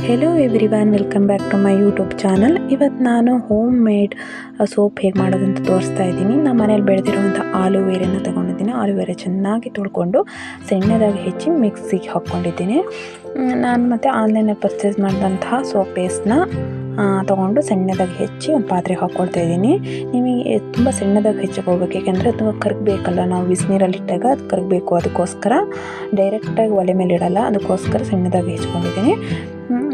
Hello everyone, welcome back to my YouTube channel. ಇವತ್ತು ನಾನು home made soap ಹೇಗೆ ಮಾಡೋದಂತ ತೋರಿಸ್ತಾ ಇದ್ದೀನಿ. ನಮ್ಮ ಮನೇಲಿ ಬೆಳೆದಿರುವಂಥ ಆಲೂವೇರನ್ನು ತೊಗೊಂಡಿದ್ದೀನಿ. ಆಲೂವೇರ ಚೆನ್ನಾಗಿ ತೊಳ್ಕೊಂಡು ಸಣ್ಣದಾಗಿ ಹೆಚ್ಚಿ ಮಿಕ್ಸಿಗೆ ಹಾಕ್ಕೊಂಡಿದ್ದೀನಿ. ನಾನು ಮತ್ತು ಆನ್ಲೈನಲ್ಲಿ ಪರ್ಚೇಸ್ ಮಾಡಿದಂತಹ ಸೋಪ್ ಪೇಸ್ಟ್ನ ತೊಗೊಂಡು ಸಣ್ಣದಾಗಿ ಹೆಚ್ಚಿ ಒಂದು ಪಾತ್ರೆಗೆ ಹಾಕ್ಕೊಳ್ತಾ ಇದ್ದೀನಿ. ನಿಮಗೆ ತುಂಬ ಸಣ್ಣದಾಗಿ ಹೆಚ್ಚಿಕೋಗ್ಬೇಕು, ಏಕೆಂದರೆ ಅದು ಕರಗಬೇಕಲ್ಲ, ನಾವು ಬಿಸಿನೀರಲ್ಲಿಟ್ಟಾಗ ಅದು ಕರಗಬೇಕು. ಅದಕ್ಕೋಸ್ಕರ ಡೈರೆಕ್ಟಾಗಿ ಒಲೆ ಮೇಲೆ ಇಡಲ್ಲ, ಅದಕ್ಕೋಸ್ಕರ ಸಣ್ಣದಾಗಿ ಹೆಚ್ಕೊಂಡಿದ್ದೀನಿ.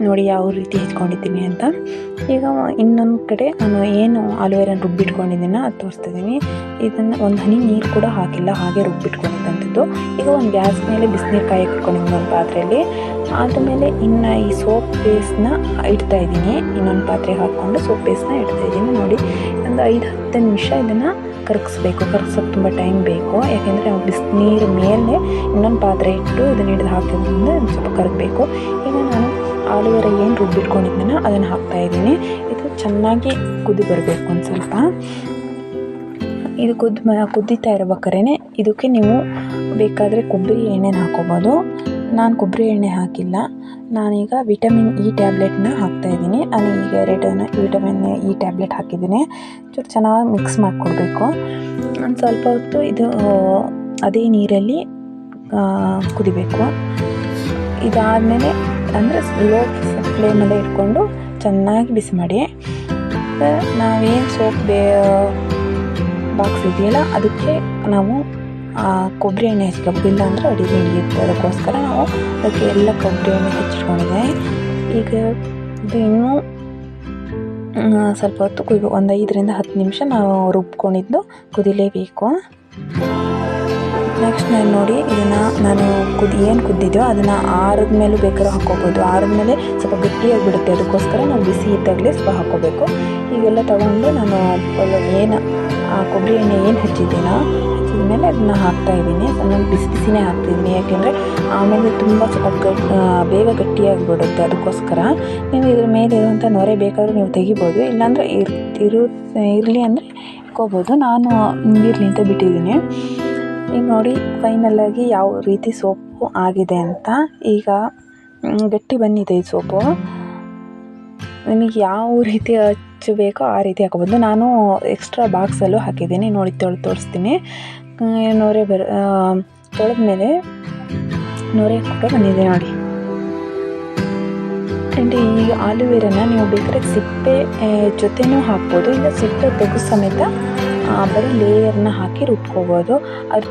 ನೋಡಿ ಯಾವ ರೀತಿ ಹೆಚ್ಕೊಂಡಿದ್ದೀನಿ ಅಂತ. ಈಗ ಇನ್ನೊಂದು ಕಡೆ ನಾನು ಏನು ಆಲೂವೇರನ ರುಬ್ಬಿಟ್ಕೊಂಡಿದ್ದೀನ ಅದು ತೋರಿಸ್ತಿದ್ದೀನಿ. ಇದನ್ನು ಒಂದು ಹನಿ ನೀರು ಕೂಡ ಹಾಕಿಲ್ಲ, ಹಾಗೆ ರುಬ್ಬಿಟ್ಕೊಂಡಿದ್ದಂಥದ್ದು. ಈಗ ಒಂದು ಗ್ಯಾಸ್ ಮೇಲೆ ಬಿಸಿನೀರು ಕಾಯಕ್ಕೆ ಇಟ್ಕೊಂಡಿದ್ದೀನಿ ಒಂದು ಪಾತ್ರೆಯಲ್ಲಿ. ಆದಮೇಲೆ ಇನ್ನು ಈ ಸೋಪ್ ಪೇಸ್ಟ್ನ ಇಡ್ತಾಯಿದ್ದೀನಿ. ಇನ್ನೊಂದು ಪಾತ್ರೆಗೆ ಹಾಕ್ಕೊಂಡು ಸೋಪ್ ಪೇಸ್ಟ್ನ ಇಡ್ತಾಯಿದ್ದೀನಿ. ನೋಡಿ, ಒಂದು 5-10 ನಿಮಿಷ ಇದನ್ನು ಕರಗಿಸ್ಬೇಕು. ಕರಗಿಸೋಕ್ಕೆ ತುಂಬ ಟೈಮ್ ಬೇಕು, ಯಾಕೆಂದರೆ ನಾವು ಬಿಸಿನೀರು ಮೇಲೆ ಇನ್ನೊಂದು ಪಾತ್ರೆ ಇಟ್ಟು ಇದನ್ನು ಹಿಡಿದು ಹಾಕಿದ್ರಿಂದ ಸ್ವಲ್ಪ ಕರಗಬೇಕು. ಈಗ ನಾನು ಆಲೂವೇರ ಏನು ರುಬ್ಬಿಟ್ಕೊಂಡಿದ್ದೀನೋ ಅದನ್ನು ಹಾಕ್ತಾಯಿದ್ದೀನಿ. ಇದು ಚೆನ್ನಾಗಿ ಕುದಿ ಬರಬೇಕು. ಒಂದು ಸ್ವಲ್ಪ ಇದು ಕುದೀತಾ ಇರಬೇಕಾದ್ರೆ ಇದಕ್ಕೆ ನೀವು ಬೇಕಾದರೆ ಕೊಬ್ಬರಿ ಎಣ್ಣೆನ ಹಾಕ್ಕೋಬೋದು. ನಾನು ಕೊಬ್ಬರಿ ಎಣ್ಣೆ ಹಾಕಿಲ್ಲ. ನಾನೀಗ ವಿಟಮಿನ್ ಇ ಟ್ಯಾಬ್ಲೆಟ್ನ ಹಾಕ್ತಾಯಿದ್ದೀನಿ. ನಾನು ಈಗ 2 ವಿಟಮಿನ್ ಇ ಟ್ಯಾಬ್ಲೆಟ್ ಹಾಕಿದ್ದೀನಿ. ಚೂರು ಚೆನ್ನಾಗಿ ಮಿಕ್ಸ್ ಮಾಡಿಕೊಡ್ಬೇಕು. ಒಂದು ಸ್ವಲ್ಪ ಹೊತ್ತು ಇದು ಅದೇ ನೀರಲ್ಲಿ ಕುದಿಬೇಕು. ಇದಾದಮೇಲೆ ಅಂದರೆ ಲೋ ಫ್ಲೇಮಲ್ಲೇ ಇಟ್ಕೊಂಡು ಚೆನ್ನಾಗಿ ಬಿಸಿ ಮಾಡಿ. ನಾವೇನು ಸೋಪ್ ಬಾಕ್ಸ್ ಇದೆಯಲ್ಲ ಅದಕ್ಕೆ ನಾವು ಕೊಬ್ಬರಿ ಎಣ್ಣೆ ಹಚ್ಕೋಬೇಕು, ಇಲ್ಲ ಅಂದರೆ ಅಡಿಗೆ ಹಿಡಿಯುತ್ತೆ. ಅದಕ್ಕೋಸ್ಕರ ನಾವು ಅದಕ್ಕೆ ಎಲ್ಲ ಕೊಬ್ಬರಿ ಎಣ್ಣೆ ಹಚ್ಚಿಟ್ಕೊಂಡಿದ್ದೆ. ಈಗ ಇದು ಇನ್ನೂ ಸ್ವಲ್ಪ ಹೊತ್ತು ಕುದಿಬೇಕು. ಒಂದು 5-10 ನಿಮಿಷ ನಾವು ರುಬ್ಕೊಂಡಿದ್ದು ಕುದಿಲೇಬೇಕು. ನೆಕ್ಸ್ಟ್ ನಾನು ನೋಡಿ ಇದನ್ನು ನಾನು ಏನು ಕುದ್ದಿದ್ದೋ ಅದನ್ನು ಆರಿದ ಮೇಲೂ ಬೇಕಾದ್ರೂ ಹಾಕ್ಕೋಬೋದು. ಆರಿದ್ಮೇಲೆ ಸ್ವಲ್ಪ ಗಟ್ಟಿಯಾಗಿಬಿಡುತ್ತೆ, ಅದಕ್ಕೋಸ್ಕರ ನಾವು ಬಿಸಿ ಇದ್ದಾಗಲೇ ಸ್ವಲ್ಪ ಹಾಕ್ಕೋಬೇಕು. ಈಗೆಲ್ಲ ತೊಗೊಂಡು ನಾನು ಏನು ಕೊಬ್ಬರಿ ಎಣ್ಣೆ ಏನು ಹಚ್ಚಿದ್ದೀನೋ ಹಚ್ಚಿದ್ಮೇಲೆ ಅದನ್ನು ಹಾಕ್ತಾಯಿದ್ದೀನಿ. ನಾನು ಬಿಸಿನೇ ಹಾಕ್ತಿದ್ದೀನಿ, ಯಾಕೆಂದರೆ ಆಮೇಲೆ ತುಂಬ ಸ್ವಲ್ಪ ಬೇಗ ಗಟ್ಟಿಯಾಗಿಬಿಡುತ್ತೆ. ಅದಕ್ಕೋಸ್ಕರ ನೀವು ಇದ್ರ ಮೇಲೆ ಇರುವಂಥ ನೊರೆ ಬೇಕಾದರೂ ನೀವು ತೆಗಿಬೋದು, ಇಲ್ಲಾಂದರೆ ಇರಲಿ ಅಂದರೆ ಇಟ್ಕೋಬೋದು. ನಾನು ಇರಲಿ ಅಂತ ಬಿಟ್ಟಿದ್ದೀನಿ. ಈಗ ನೋಡಿ ಫೈನಲಾಗಿ ಯಾವ ರೀತಿ ಸೋಪು ಆಗಿದೆ ಅಂತ. ಈಗ ಗಟ್ಟಿ ಬಂದಿದೆ ಈ ಸೋಪು. ನಿಮಗೆ ಯಾವ ರೀತಿ ಹಚ್ಚಬೇಕೋ ಆ ರೀತಿ ಹಾಕೋಬೋದು. ನಾನು ಎಕ್ಸ್ಟ್ರಾ ಬಾಕ್ಸಲ್ಲೂ ಹಾಕಿದ್ದೀನಿ. ನೋಡಿ ತೋರಿಸ್ತೀನಿ. ನೊರೆ ತೊಳೆದ್ಮೇಲೆ ನೊರೆ ಕೂಡ ಬಂದಿದೆ ನೋಡಿ. ಆ್ಯಂಡ್ ಈ ಆಲೂವೇರನ ನೀವು ಬೇಕಾದ್ರೆ ಸಿಪ್ಪೆ ಜೊತೆನೂ ಹಾಕ್ಬೋದು, ಇಲ್ಲ ಸಿಪ್ಪೆ ತೆಗೆದು ಸಮೇತ ಬರೀ ಲೇಯರ್ನ ಹಾಕಿ ರುಬ್ಕೋಬೋದು. ಅದು